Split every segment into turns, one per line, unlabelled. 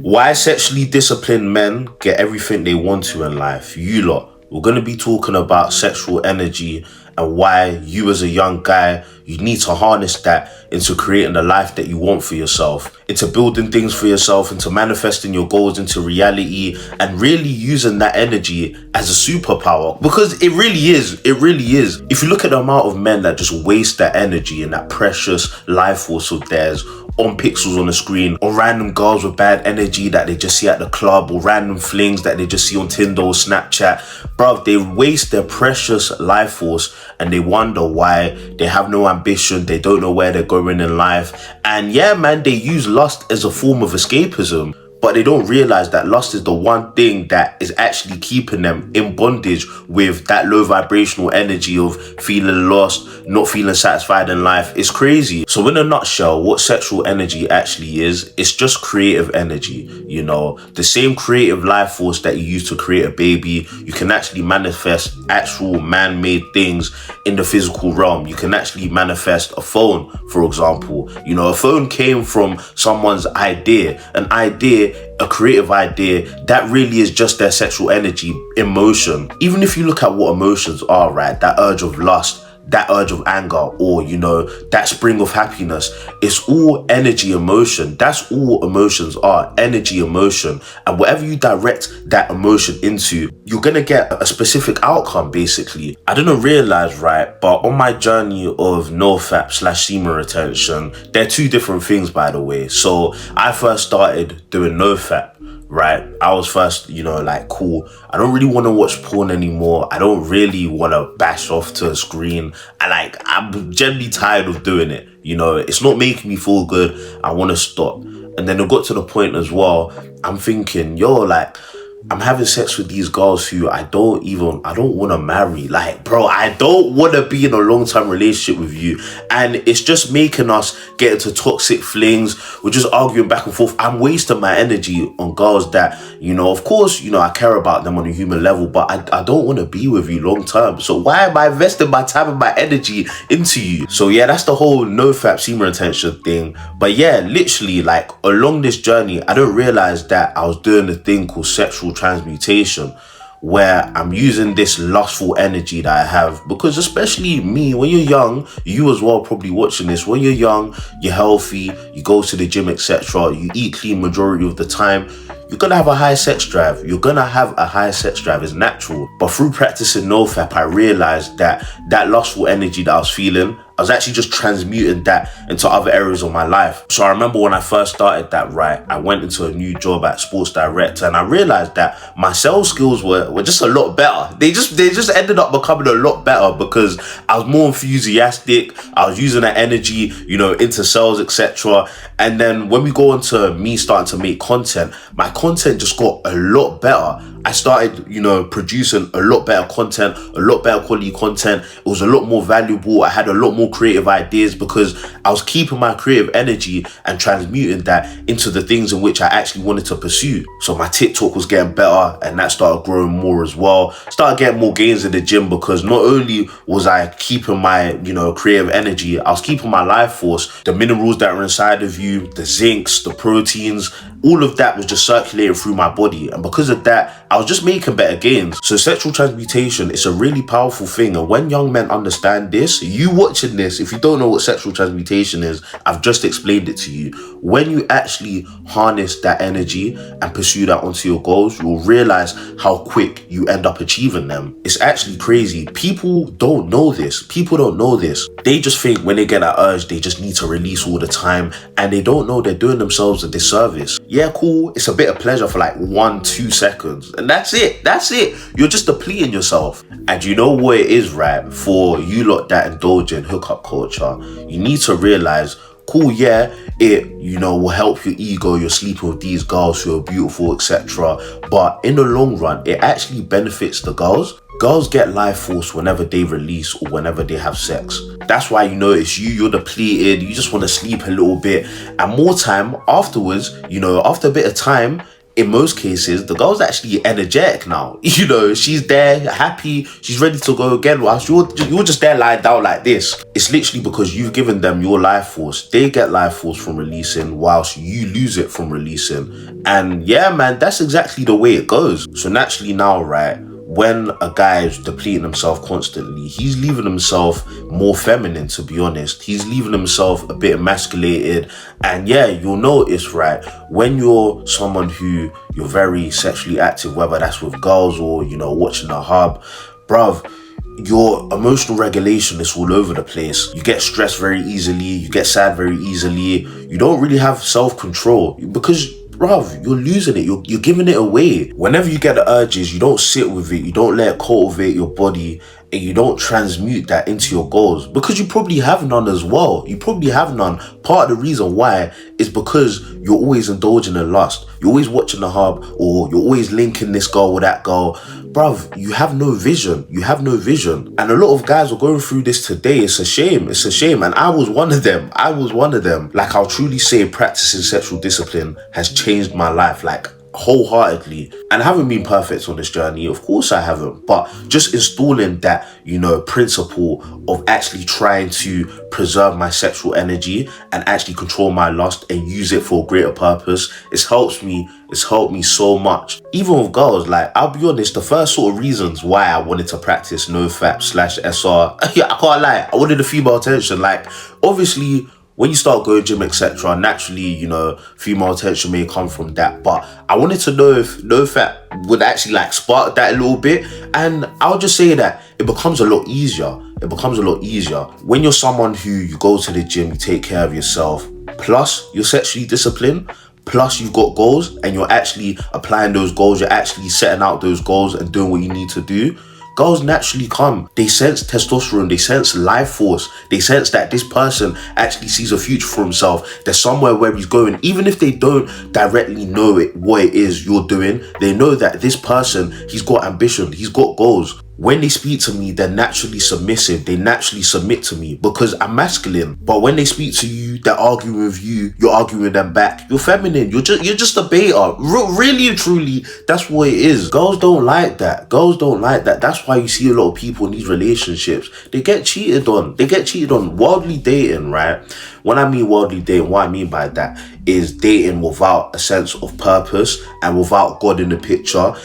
Why sexually disciplined men get everything they want to in life. You lot, we're going to be talking about sexual energy and why you as a young guy, you need to harness that into creating the life that you want for yourself, into building things for yourself, into manifesting your goals into reality, and really using that energy as a superpower. Because it really is. If you look at the amount of men that just waste that energy and that precious life force of theirs on pixels on the screen, or random girls with bad energy that they just see at the club, or random flings that they just see on Tinder or Snapchat. Bruv, they waste their precious life force and they wonder why they have no ambition, they don't know where they're going in life. And yeah, man, they use lust as a form of escapism. But they don't realize that lust is the one thing that is actually keeping them in bondage with that low vibrational energy of feeling lost, not feeling satisfied in life. It's crazy. So in a nutshell, what sexual energy actually is, it's just creative energy. You know, the same creative life force that you use to create a baby, you can actually manifest actual man-made things in the physical realm. You can actually manifest a phone, for example. You know, a phone came from someone's idea, a creative idea that really is just their sexual energy in motion. Even if you look at what emotions are, right? That urge of lust, that urge of anger, or, you know, that spring of happiness, it's all energy emotion. That's all emotions are, energy emotion. And whatever you direct that emotion into, you're gonna get a specific outcome, basically. I didn't realize, right, but on my journey of nofap/semen retention, they're two different things, by the way. So I first started doing nofap, right? I was first, you know, like, cool, I don't really want to watch porn anymore. I don't really want to bash off to a screen. I'm generally tired of doing it. You know, it's not making me feel good. I want to stop. And then it got to the point as well, I'm thinking, yo, like, I'm having sex with these girls who I don't want to marry. Like, bro, I don't want to be in a long-term relationship with you. And it's just making us get into toxic flings. We're just arguing back and forth. I'm wasting my energy on girls that, you know, of course, you know, I care about them on a human level, but I don't want to be with you long-term. So why am I investing my time and my energy into you? So yeah, that's the whole nofap semen retention thing. But yeah, literally, like, along this journey, I don't realize that I was doing a thing called sexual transmutation, where I'm using this lustful energy that I have. Because especially me, when you're young, you as well probably watching this, when you're young, you're healthy, you go to the gym, etc., you eat clean majority of the time, you're gonna have a high sex drive. It's natural. But through practicing nofap, I realized that that lustful energy that I was feeling, I was actually just transmuting that into other areas of my life. So I remember when I first started that, right, I went into a new job at Sports Director, and I realized that my sales skills were just a lot better. They just ended up becoming a lot better because I was more enthusiastic. I was using that energy, you know, into sales, etc. And then when we go into me starting to make content, my content just got a lot better. I started, you know, producing a lot better content, a lot better quality content. It was a lot more valuable. I had a lot more creative ideas because I was keeping my creative energy and transmuting that into the things in which I actually wanted to pursue. So my TikTok was getting better, and that started growing more as well. Started getting more gains in the gym because not only was I keeping my, you know, creative energy, I was keeping my life force, the minerals that are inside of you, the zincs, the proteins, all of that was just circulating through my body. And because of that, I was just making better gains. So sexual transmutation is a really powerful thing. And when young men understand this, you watching this, if you don't know what sexual transmutation is, I've just explained it to you. When you actually harness that energy and pursue that onto your goals, you'll realize how quick you end up achieving them. It's actually crazy. People don't know this. They just think when they get that urge, they just need to release all the time, and they don't know they're doing themselves a disservice. Yeah, cool, it's a bit of pleasure for like 1-2 seconds, and that's it. You're just depleting yourself. And you know what it is, right? For you lot that indulge in hookup culture, you need to realize, cool, yeah, it, you know, will help your ego, you're sleeping with these girls who are beautiful, etc. But in the long run, it actually benefits the girls. Girls get life force whenever they release or whenever they have sex. That's why you notice you're depleted, you just want to sleep a little bit. And more time afterwards, you know, after a bit of time, in most cases, the girl's actually energetic now. You know, she's there, happy, she's ready to go again, whilst you're just there lying down like this. It's literally because you've given them your life force. They get life force from releasing, whilst you lose it from releasing. And yeah, man, that's exactly the way it goes. So naturally now, right, when a guy is depleting himself constantly, he's leaving himself more feminine, to be honest. He's leaving himself a bit emasculated. And yeah, you'll notice, right, when you're someone who you're very sexually active, whether that's with girls or, you know, watching the hub, bruv, your emotional regulation is all over the place. You get stressed very easily, you get sad very easily, you don't really have self-control because bruv, you're losing it. You're giving it away. Whenever you get the urges, you don't sit with it. You don't let it cultivate your body, and you don't transmute that into your goals because you probably have none as well. You probably have none. Part of the reason why is because you're always indulging in lust. You're always watching the hub, or you're always linking this girl with that girl. Bruv, you have no vision. You have no vision. And a lot of guys are going through this today. It's a shame. It's a shame. And I was one of them. Like, I'll truly say practicing sexual discipline has changed my life, like, wholeheartedly. And I haven't been perfect on this journey, of course I haven't, but just installing that, you know, principle of actually trying to preserve my sexual energy and actually control my lust and use it for a greater purpose, it's helped me so much. Even with girls, like, I'll be honest, the first sort of reasons why I wanted to practice NoFap/SR, yeah, I can't lie, I wanted the female attention. Like, obviously, when you start going gym, etc., naturally, you know, female attention may come from that. But I wanted to know if NoFap would actually like spark that a little bit. And I'll just say that it becomes a lot easier. It becomes a lot easier when you're someone who you go to the gym, you take care of yourself, plus you're sexually disciplined, plus you've got goals and you're actually applying those goals, you're actually setting out those goals and doing what you need to do. Girls naturally come. They sense testosterone. They sense life force. They sense that this person actually sees a future for himself. There's somewhere where he's going. Even if they don't directly know what it is you're doing, they know that this person, he's got ambition. He's got goals. When they speak to me, they're naturally submissive. They naturally submit to me because I'm masculine. But when they speak to you, they're arguing with you. You're arguing with them back. You're feminine. You're just a beta. Really and truly, that's what it is. Girls don't like that. Girls don't like that. That's why you see a lot of people in these relationships. They get cheated on. Worldly dating, right? When I mean worldly dating, what I mean by that is dating without a sense of purpose and without God in the picture.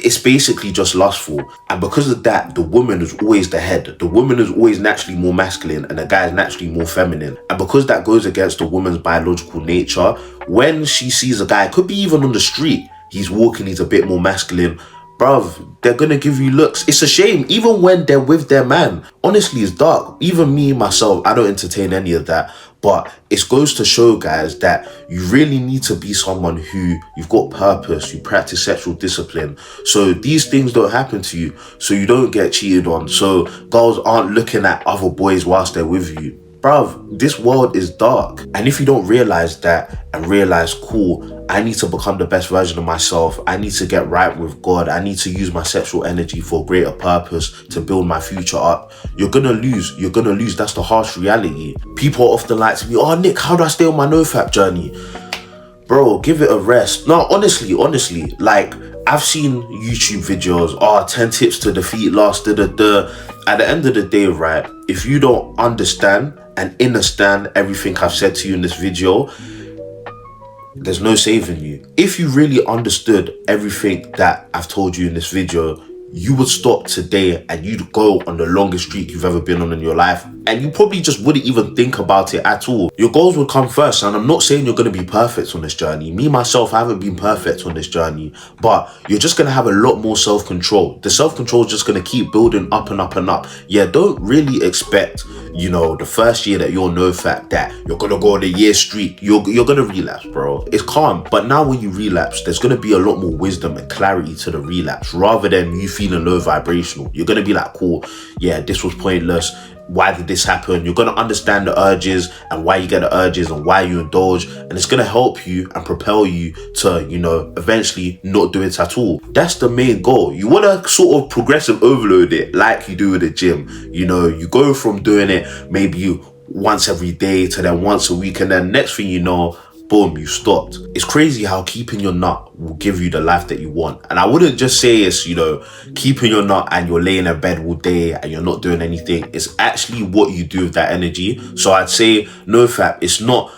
It's basically just lustful. And because of that, the woman is always the head. The woman is always naturally more masculine and the guy is naturally more feminine. And because that goes against the woman's biological nature, when she sees a guy, could be even on the street, he's walking, he's a bit more masculine, bruv, they're gonna give you looks. It's a shame, even when they're with their man. Honestly, it's dark. Even me, myself, I don't entertain any of that. But it goes to show, guys, that you really need to be someone who you've got purpose, you practice sexual discipline. So these things don't happen to you, so you don't get cheated on. So girls aren't looking at other boys whilst they're with you. Bruv, this world is dark. And if you don't realize that and realize, cool, I need to become the best version of myself. I need to get right with God. I need to use my sexual energy for a greater purpose to build my future up. You're gonna lose. You're gonna lose. That's the harsh reality. People often like to be, oh, Nick, how do I stay on my NoFap journey? Bro, give it a rest. No, honestly, like, I've seen YouTube videos, 10 tips to defeat lust, At the end of the day, right, if you don't understand and understand everything I've said to you in this video, there's no saving you. If you really understood everything that I've told you in this video, you would stop today and you'd go on the longest streak you've ever been on in your life. And you probably just wouldn't even think about it at all. Your goals would come first. And I'm not saying you're going to be perfect on this journey. Me, myself, I haven't been perfect on this journey. But you're just going to have a lot more self-control. The self-control is just going to keep building up and up and up. Yeah, don't really expect, you know, the first year that you're NoFap that you're going to go on a year streak. You're going to relapse, bro. It's calm. But now when you relapse, there's going to be a lot more wisdom and clarity to the relapse rather than you feeling low vibrational. You're going to be like, cool, yeah, this was pointless. Why did this happen? You're going to understand the urges and why you get the urges and why you indulge. And it's going to help you and propel you to, you know, eventually not do it at all. That's the main goal. You want to sort of progressive overload it like you do with the gym. You know, you go from doing it maybe once every day to then once a week. And then next thing you know, boom, you stopped. It's crazy how keeping your nut will give you the life that you want. And I wouldn't just say it's, you know, keeping your nut and you're laying in bed all day and you're not doing anything. It's actually what you do with that energy. So I'd say, no fap, it's not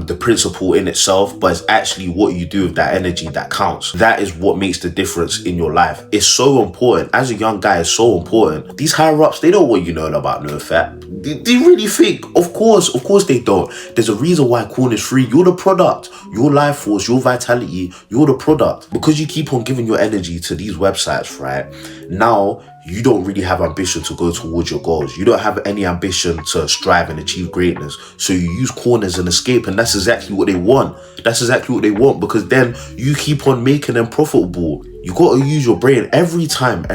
the principle in itself, but it's actually what you do with that energy that counts. That is what makes the difference in your life. It's so important. As a young guy, it's so important. These higher ups, they don't want you knowing about no fat. They really think, of course they don't. There's a reason why corn is free. You're the product. Your life force, your vitality, you're the product. Because you keep on giving your energy to these websites, right? Now, you don't really have ambition to go towards your goals. You don't have any ambition to strive and achieve greatness. So you use corn as an escape, and that's exactly what they want. That's exactly what they want, because then you keep on making them profitable. You got to use your brain every time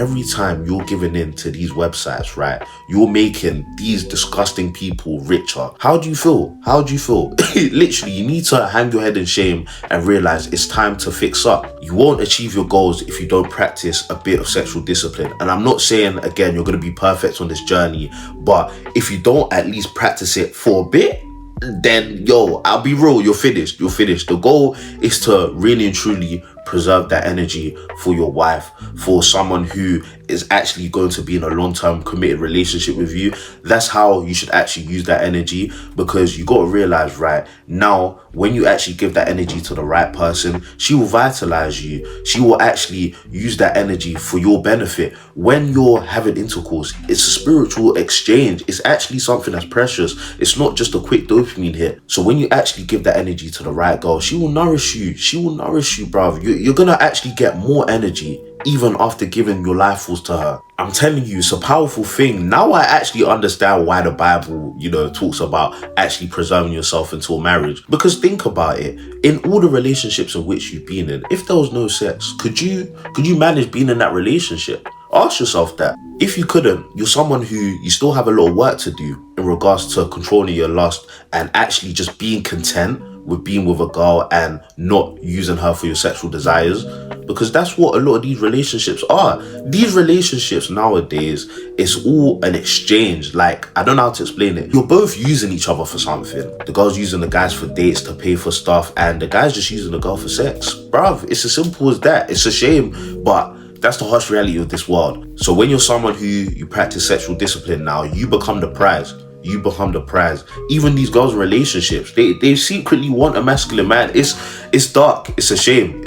you're giving in to these websites, right? You're making these disgusting people richer. How do you feel? How do you feel? Literally, you need to hang your head in shame and realize it's time to fix up. You won't achieve your goals if you don't practice a bit of sexual discipline. And I'm not saying, again, you're going to be perfect on this journey, but if you don't at least practice it for a bit, then yo, I'll be real, you're finished. The goal is to really and truly preserve that energy for your wife, for someone who is actually going to be in a long-term committed relationship with you. That's how you should actually use that energy, because you got to realize, right now, when you actually give that energy to the right person, she will vitalize you. She will actually use that energy for your benefit. When you're having intercourse, it's a spiritual exchange. It's actually something that's precious. It's not just a quick dopamine hit. So when you actually give that energy to the right girl, she will nourish you. Bruv. You're gonna actually get more energy even after giving your life force to her. I'm telling you, it's a powerful thing. Now I actually understand why the Bible, you know, talks about actually preserving yourself until marriage. Because think about it, in all the relationships in which you've been in, if there was no sex, could you manage being in that relationship? Ask yourself that. If you couldn't, you're someone who you still have a lot of work to do in regards to controlling your lust and actually just being content with being with a girl and not using her for your sexual desires, because that's what a lot of these relationships are. These relationships nowadays, it's all an exchange. Like, I don't know how to explain it. You're both using each other for something. The girl's using the guys for dates to pay for stuff, and the guy's just using the girl for sex. Bruv, it's as simple as that. It's a shame, but that's the harsh reality of this world. So when you're someone who you practice sexual discipline now, you become the prize. You become the prize. Even these girls' relationships, they secretly want a masculine man. It's dark. It's a shame.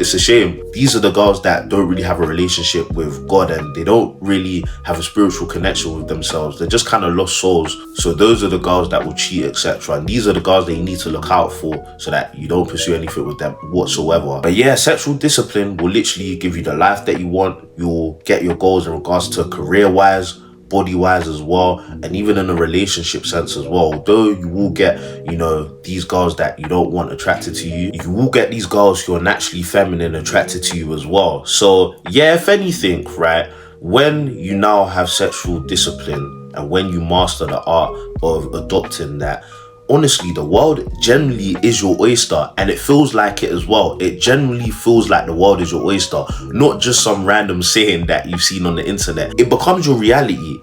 These are the girls that don't really have a relationship with God, and they don't really have a spiritual connection with themselves. They're just kind of lost souls. So those are the girls that will cheat, etc. And these are the girls that you need to look out for, so that you don't pursue anything with them whatsoever. But yeah, sexual discipline will literally give you the life that you want. You'll get your goals in regards to career-wise, body-wise as well, and even in a relationship sense as well. Although you will get, you know, these girls that you don't want attracted to you, you will get these girls who are naturally feminine attracted to you as well. So yeah, if anything, right, when you now have sexual discipline and when you master the art of adopting that, honestly, the world generally is your oyster, and it feels like it as well. It generally feels like the world is your oyster, not just some random saying that you've seen on the internet. It becomes your reality.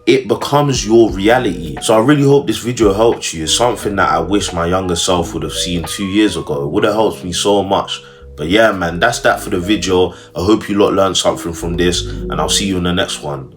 So I really hope this video helped you. It's something that I wish my younger self would have seen 2 years ago. It would have helped me so much. But yeah, man, that's that for the video. I hope you lot learned something from this, and I'll see you in the next one.